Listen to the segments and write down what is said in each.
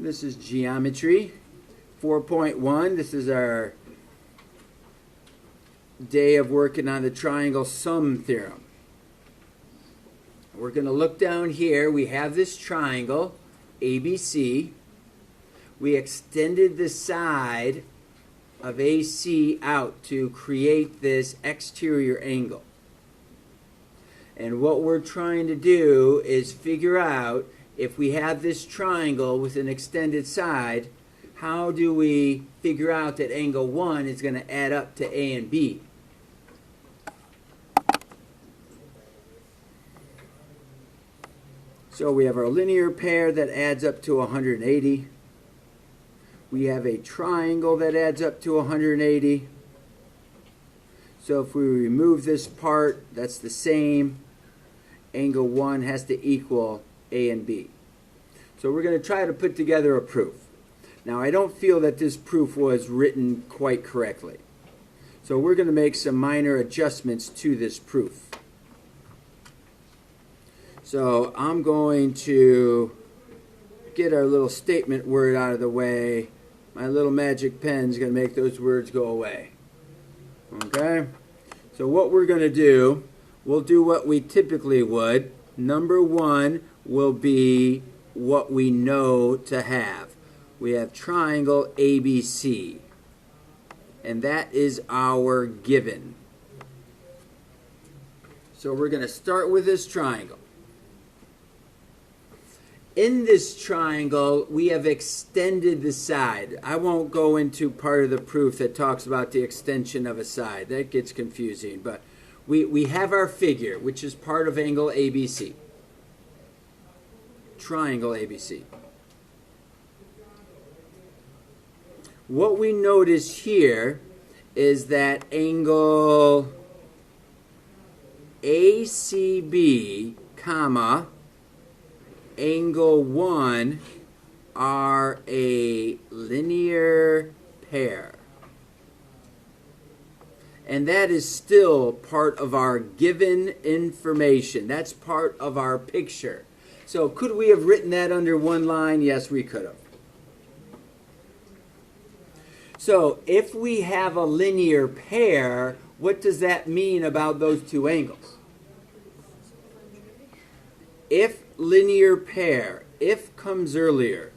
This is geometry 4.1. This is our day of working on the triangle sum theorem. We're going to look down here. We have this triangle, ABC. We extended the side of AC out to create this exterior angle. And what we're trying to do is figure out, if we have this triangle with an extended side, how do we figure out that angle 1 is going to add up to A and B? So we have our linear pair that adds up to 180. We have a triangle that adds up to 180. So if we remove this part, that's the same. Angle 1 has to equal A and B. So we're going to try to put together a proof. Now, I don't feel that this proof was written quite correctly. So we're going to make some minor adjustments to this proof. So I'm going to get our little statement word out of the way. My little magic pen is going to make those words go away. Okay? So what we're going to do, we'll do what we typically would. Number 1 will be what we know to have. We have triangle ABC. And that is our given. So we're going to start with this triangle. In this triangle, we have extended the side. I won't go into part of the proof that talks about the extension of a side. That gets confusing. But we have our figure, which is part of angle ABC. Triangle ABC. What we notice here is that angle ACB, comma, angle 1 are a linear pair. And that is still part of our given information. That's part of our picture. So could we have written that under one line? Yes, we could have. So if we have a linear pair, what does that mean about those two angles? If linear pair, if comes earlier,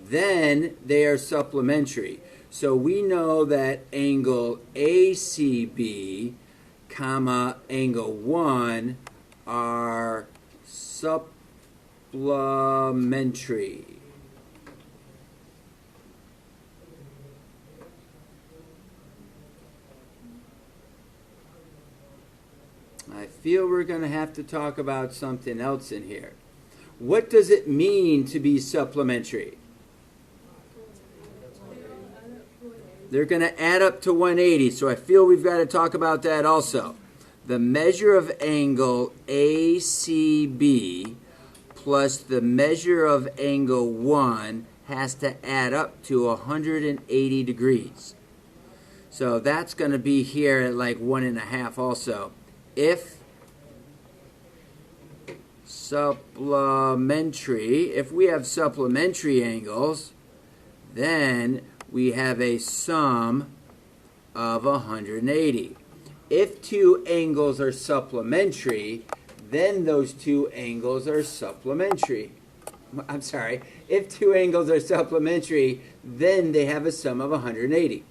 then they are supplementary. So we know that angle ACB, comma, angle 1 are supplementary. I feel we're going to have to talk about something else in here. What does it mean to be supplementary? They're going to add up to 180, so I feel we've got to talk about that also. The measure of angle ACB plus the measure of angle 1 has to add up to 180 degrees. So that's going to be here at like 1.5 also. If supplementary, if we have supplementary angles, then we have a sum of 180. If two angles are supplementary, then those two angles are supplementary. I'm sorry, if two angles are supplementary, then they have a sum of 180.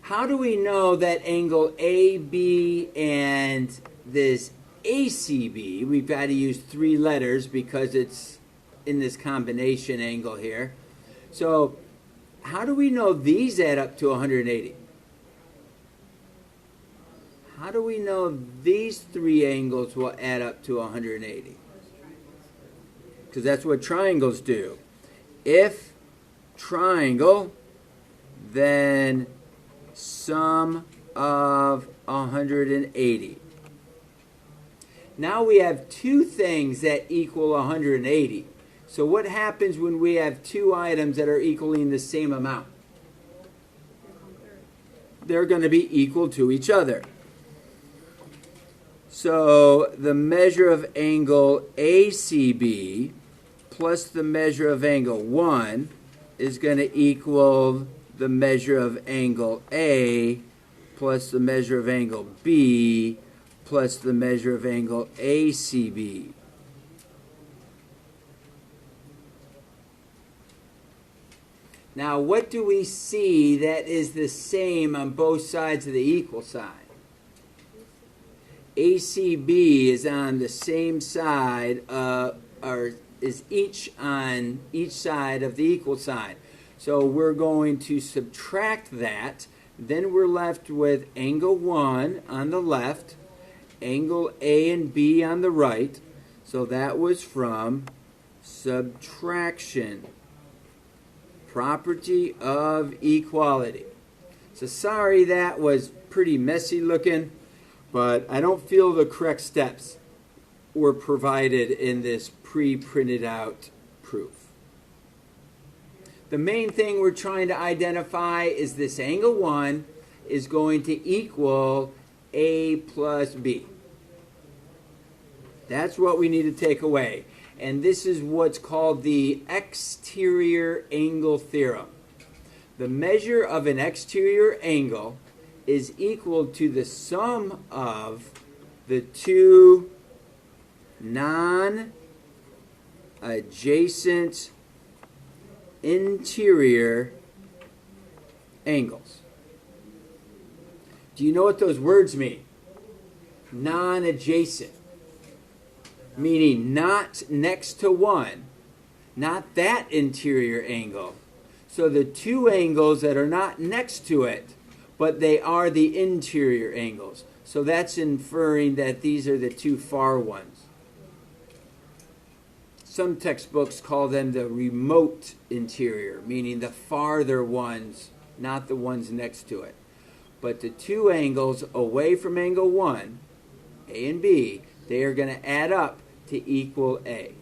How do we know that angle AB and this ACB, we've got to use 3 letters because it's in this combination angle here. So how do we know these add up to 180? How do we know these 3 angles will add up to 180? Because that's what triangles do. If triangle, then sum of 180. Now we have 2 things that equal 180. So what happens when we have 2 items that are equaling the same amount? They're going to be equal to each other. So the measure of angle ACB plus the measure of angle 1 is going to equal the measure of angle A plus the measure of angle B plus the measure of angle ACB. Now, what do we see that is the same on both sides of the equal sign? ACB is on the same side, or is each on each side of the equal sign. So we're going to subtract that. Then we're left with angle 1 on the left, angle A and B on the right. So that was from subtraction. Property of equality. So sorry that was pretty messy looking, but I don't feel the correct steps were provided in this pre-printed out proof. The main thing we're trying to identify is this angle 1 is going to equal A plus B. That's what we need to take away. And this is what's called the exterior angle theorem. The measure of an exterior angle is equal to the sum of the two non-adjacent interior angles. Do you know what those words mean? Non-adjacent. Meaning not next to one, not that interior angle. So the two angles that are not next to it, but they are the interior angles. So that's inferring that these are the two far ones. Some textbooks call them the remote interior, meaning the farther ones, not the ones next to it. But the two angles away from angle 1, A and B, they are going to add up to equal A.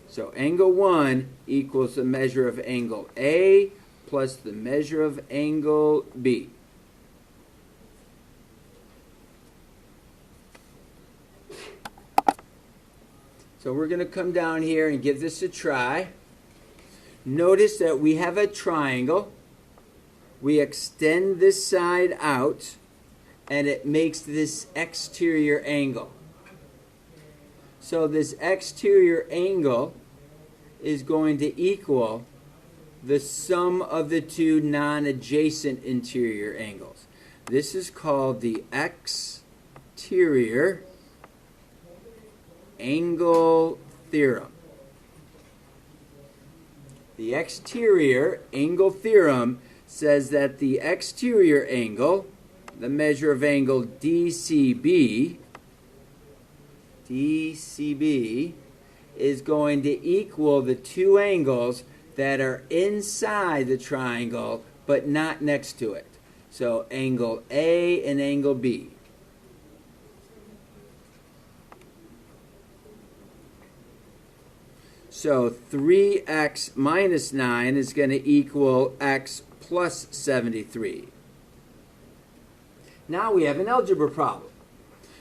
So angle 1 equals the measure of angle A plus the measure of angle B. So we're going to come down here and give this a try. Notice that we have a triangle. We extend this side out, and it makes this exterior angle. So this exterior angle is going to equal the sum of the two non-adjacent interior angles. This is called the exterior angle theorem. The exterior angle theorem says that the exterior angle, the measure of angle DCB, is going to equal the two angles that are inside the triangle but not next to it. So angle A and angle B. So 3x minus 9 is going to equal x plus 73. Now we have an algebra problem.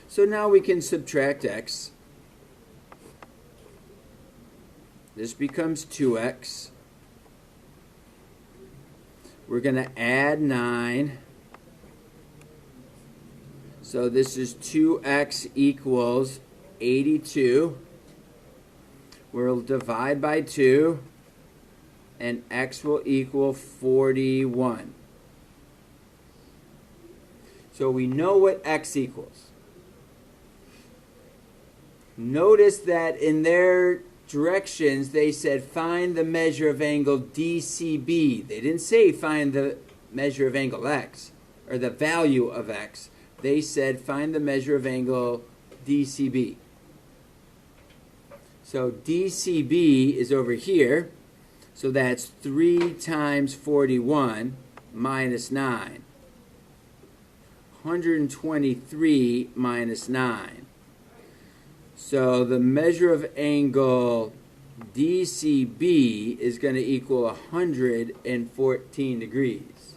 So now we can subtract x. This becomes 2x. We're going to add 9. So this is 2x equals 82. We'll divide by 2, and x will equal 41. So we know what x equals. Notice that in their directions they said find the measure of angle DCB. They didn't say find the measure of angle x, or the value of x. They said find the measure of angle DCB. So DCB is over here. So that's 3 times 41 minus 9. 123 minus 9. So the measure of angle DCB is going to equal 114 degrees.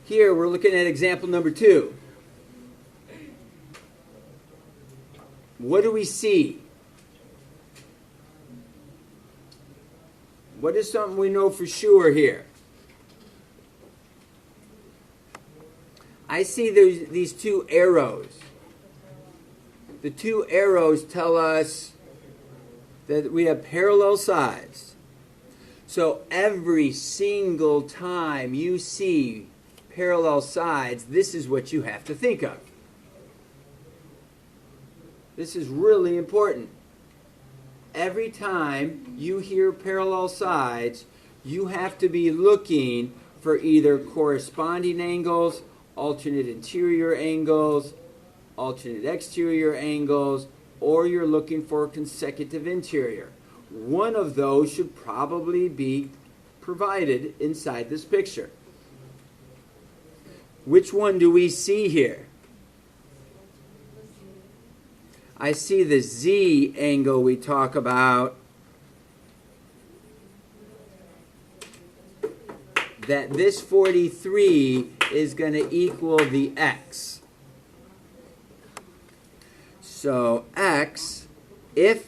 Here we're looking at example number 2. What do we see? What is something we know for sure here? I see these 2 arrows. The 2 arrows tell us that we have parallel sides. So every single time you see parallel sides, this is what you have to think of. This is really important. Every time you hear parallel sides, you have to be looking for either corresponding angles, alternate interior angles, alternate exterior angles, or you're looking for consecutive interior. One of those should probably be provided inside this picture. Which one do we see here? I see the Z angle we talk about, that this 43 is going to equal the X. So X, if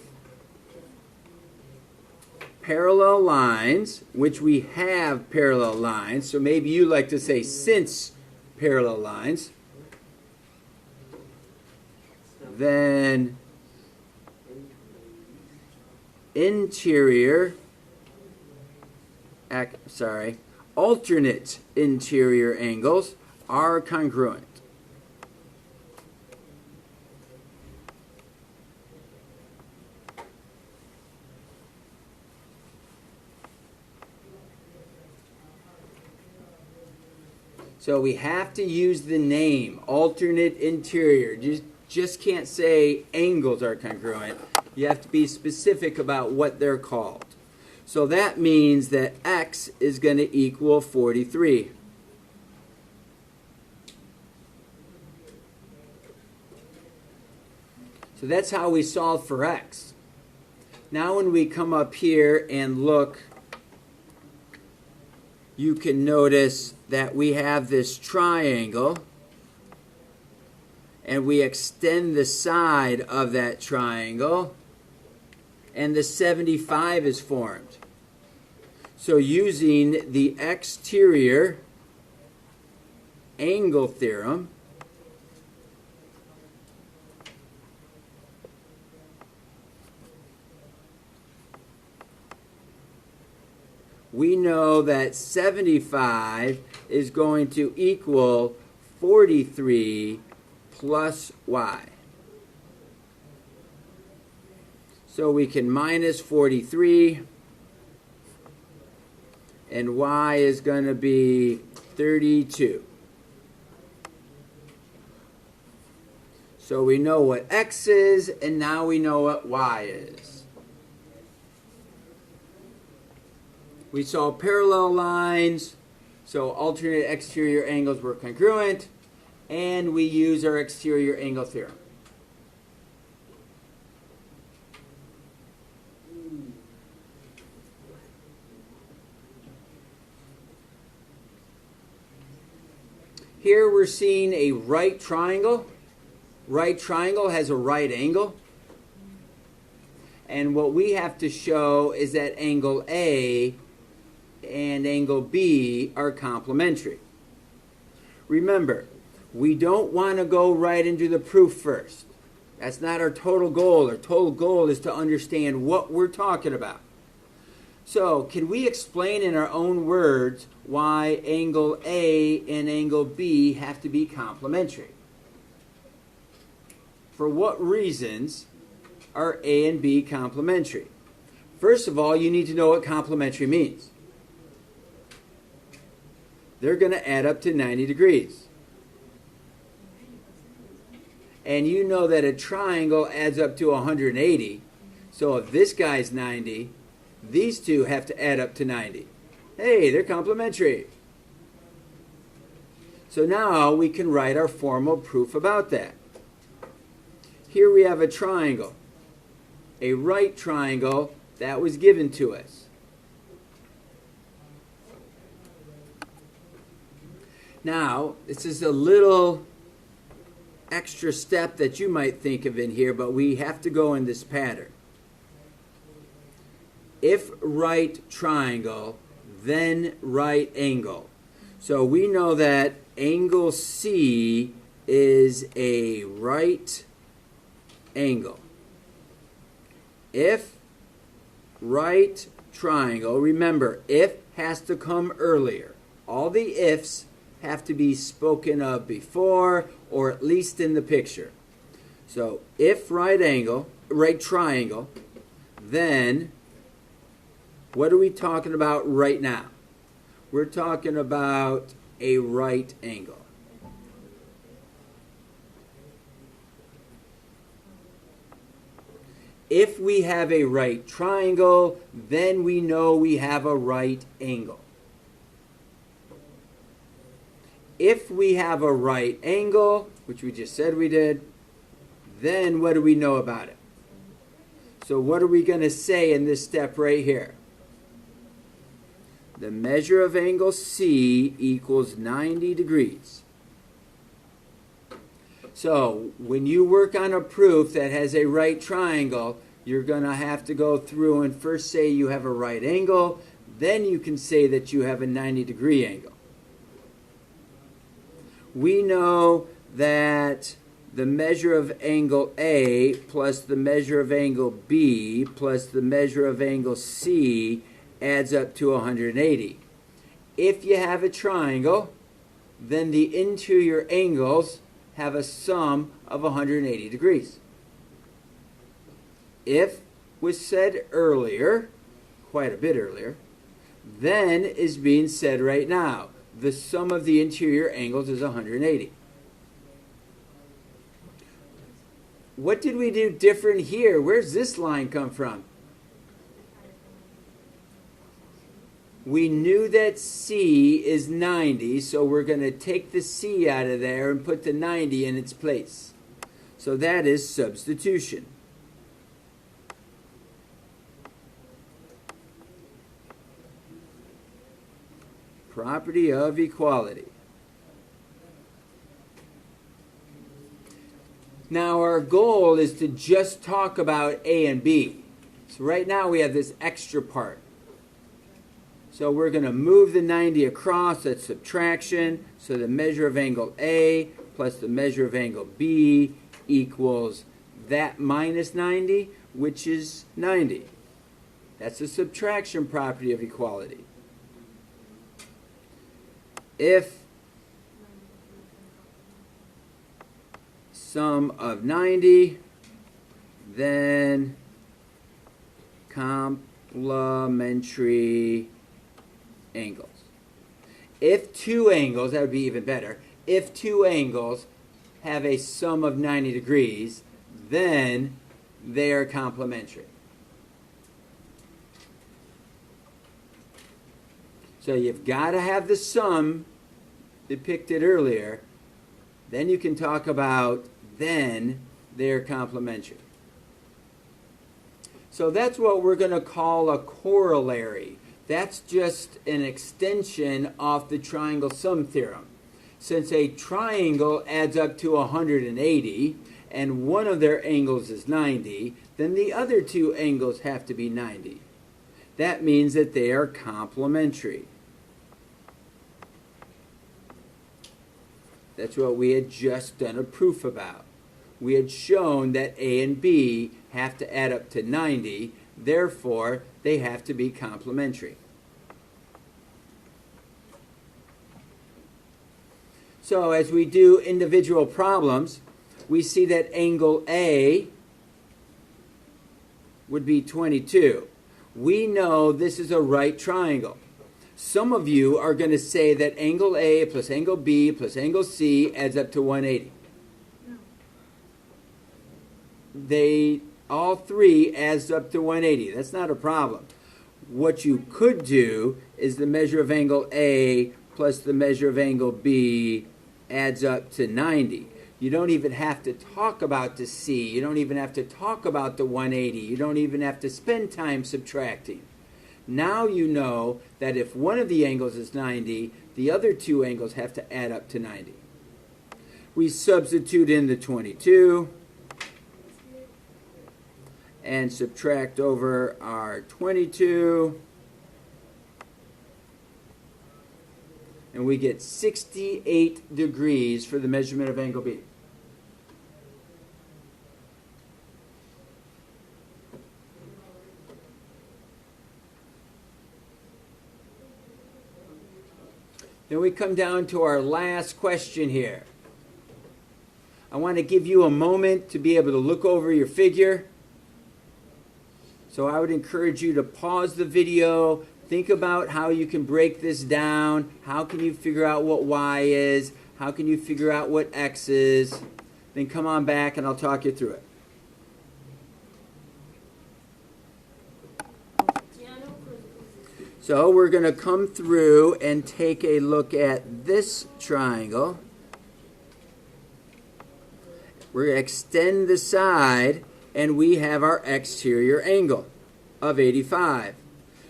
parallel lines, which we have parallel lines, so maybe you like to say since parallel lines, then alternate interior angles are congruent. So we have to use the name alternate interior. Just can't say angles are congruent. You have to be specific about what they're called. So that means that X is going to equal 43. So that's how we solve for X. Now when we come up here and look, you can notice that we have this triangle, and we extend the side of that triangle, and the 75 is formed. So using the exterior angle theorem, we know that 75 is going to equal 43 plus y. So we can minus 43, and y is going to be 32. So we know what x is, and now we know what y is. We saw parallel lines, so alternate exterior angles were congruent, and we use our exterior angle theorem. Here we're seeing a right triangle. Right triangle has a right angle. And what we have to show is that angle A and angle B are complementary. Remember, we don't want to go right into the proof first. That's not our total goal. Our total goal is to understand what we're talking about. So, can we explain in our own words why angle A and angle B have to be complementary? For what reasons are A and B complementary? First of all, you need to know what complementary means. They're going to add up to 90 degrees. And you know that a triangle adds up to 180. So if this guy's 90, these two have to add up to 90. Hey, they're complementary. So now we can write our formal proof about that. Here we have a triangle, a right triangle that was given to us. Now, this is a little extra step that you might think of in here, but we have to go in this pattern. If right triangle, then right angle. So we know that angle C is a right angle. If right triangle, remember, if has to come earlier. All the ifs have to be spoken of before, or at least in the picture. So if right triangle, then what are we talking about right now? We're talking about a right angle. If we have a right triangle, then we know we have a right angle. If we have a right angle, which we just said we did, then what do we know about it? So what are we going to say in this step right here? The measure of angle C equals 90 degrees. So when you work on a proof that has a right triangle, you're going to have to go through and first say you have a right angle, then you can say that you have a 90-degree angle. We know that the measure of angle A plus the measure of angle B plus the measure of angle C adds up to 180. If you have a triangle, then the interior angles have a sum of 180 degrees. If was said earlier, quite a bit earlier, then is being said right now. The sum of the interior angles is 180. What did we do different here? Where's this line come from? We knew that C is 90, so we're going to take the C out of there and put the 90 in its place. So that is substitution. Property of equality. Now our goal is to just talk about A and B. So right now we have this extra part. So we're going to move the 90 across, that's subtraction. So the measure of angle A plus the measure of angle B equals that minus 90, which is 90. That's a subtraction property of equality. If sum of 90, then complementary angles. If two angles, that would be even better. If two angles have a sum of 90 degrees, then they are complementary. So you've got to have the sum depicted earlier. Then you can talk about then they're complementary. So that's what we're going to call a corollary. That's just an extension of the triangle sum theorem. Since a triangle adds up to 180 and one of their angles is 90, then the other two angles have to be 90. That means that they are complementary. That's what we had just done a proof about. We had shown that A and B have to add up to 90, therefore they have to be complementary. So as we do individual problems, we see that angle A would be 22. We know this is a right triangle. Some of you are going to say that angle A plus angle B plus angle C adds up to 180. They all three adds up to 180. That's not a problem. What you could do is the measure of angle A plus the measure of angle B adds up to 90. You don't even have to talk about the C. You don't even have to talk about the 180. You don't even have to spend time subtracting. Now you know that if one of the angles is 90, the other two angles have to add up to 90. We substitute in the 22 and subtract over our 22, and we get 68 degrees for the measurement of angle B. Then we come down to our last question here. I want to give you a moment to be able to look over your figure. So I would encourage you to pause the video, think about how you can break this down, how can you figure out what y is, how can you figure out what x is, then come on back and I'll talk you through it. So we're going to come through and take a look at this triangle. We're going to extend the side, and we have our exterior angle of 85.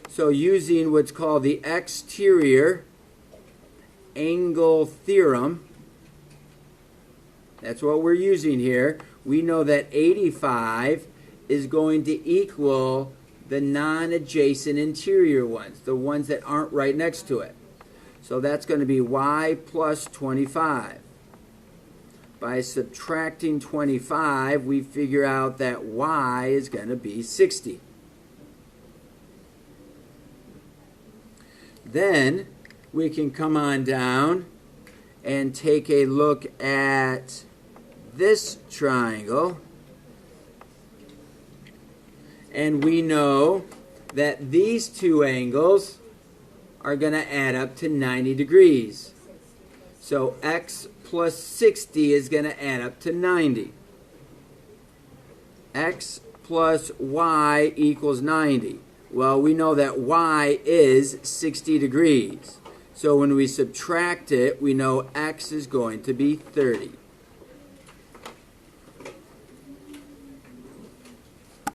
So using what's called the exterior angle theorem, that's what we're using here. We know that 85 is going to equal the non-adjacent interior ones, the ones that aren't right next to it. So that's going to be y plus 25. By subtracting 25, we figure out that y is going to be 60. Then we can come on down and take a look at this triangle. And we know that these two angles are going to add up to 90 degrees. So x plus 60 is going to add up to 90. X plus y equals 90. Well, we know that y is 60 degrees. So when we subtract it, we know x is going to be 30.